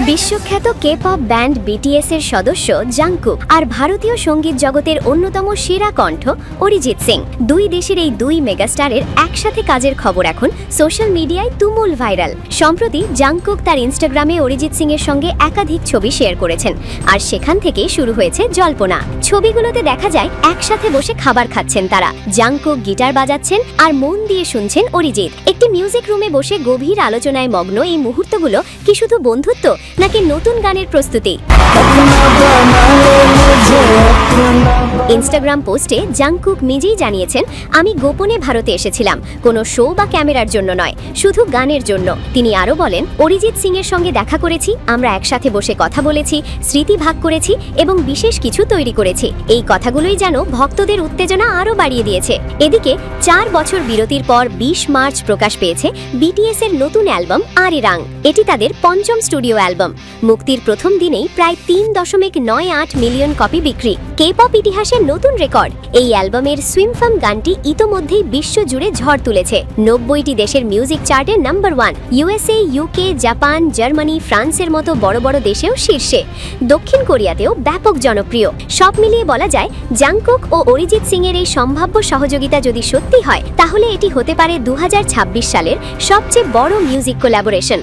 বিশ্বখ্যাত K-pop band BTS এর সদস্য জাংকুক আর ভারতীয় সঙ্গীত জগতের অন্যতম সেরা কণ্ঠ অরিজিৎ সিং, দুই দেশের এই দুই মেগাস্টারের একসাথে কাজের খবর এখন সোশ্যাল মিডিয়ায় তুমুল ভাইরাল। সম্প্রতি জাংকুক তার ইনস্টাগ্রামে অরিজিৎ সিং এর সঙ্গে একাধিক ছবি শেয়ার করেছেন, আর সেখান থেকেই শুরু হয়েছে জল্পনা। ছবিগুলোতে দেখা যায় একসাথে বসে খাবার খাচ্ছেন তারা, জাংকুক গিটার বাজাচ্ছেন আর মন দিয়ে শুনছেন অরিজিৎ। একটি মিউজিক রুমে বসে গভীর আলোচনায় মগ্ন এই মুহূর্তগুলো কি শুধু বন্ধুত্ব নাকি নতুন গানের প্রস্তুতি? ইনস্টাগ্রাম পোস্টে জাংকুক নিজেই জানিয়েছেন, আমি গোপনে ভারতে এসেছিলাম, কোনো শো বা ক্যামেরার জন্য নয়, শুধু গানের জন্য। তিনি আরও বলেন, অরিজিৎ সিং এর সঙ্গে দেখা করেছি, আমরা একসাথে বসে কথা বলেছি, স্মৃতি ভাগ করেছি এবং বিশেষ কিছু তৈরি করেছি। এই কথাগুলোই যেন ভক্তদের উত্তেজনা আরও বাড়িয়ে দিয়েছে। এদিকে ৪ বছর বিরতির পর ২০ মার্চ প্রকাশ পেয়েছে বিটিএস এর নতুন অ্যালবাম আরিরাং। এটি তাদের ৫ম স্টুডিও অ্যালবাম। মুক্তির প্রথম দিনেই প্রায় ৩.৯৮ মিলিয়ন কপি বিক্রি, কে-পপ ইতিহাসের নতুন রেকর্ড। এই অ্যালবামের সুইমফাম গানটি ইতোমধ্যেই বিশ্বজুড়ে ঝড় তুলেছে। ৯০টি দেশের মিউজিক চার্টে number 1, USA, UK, Japan, Germany, ফ্রান্সের মতো বড় বড় দেশেও শীর্ষে। দক্ষিণ কোরিয়াতেও ব্যাপক জনপ্রিয়। সব মিলিয়ে বলা যায়, জাংকুক ও অরিজিৎ সিং এর এই সম্ভাব্য সহযোগিতা যদি সত্যি হয়, তাহলে এটি হতে পারে ২০২৬ সালের সবচেয়ে বড় মিউজিক কোলাবোরেশন।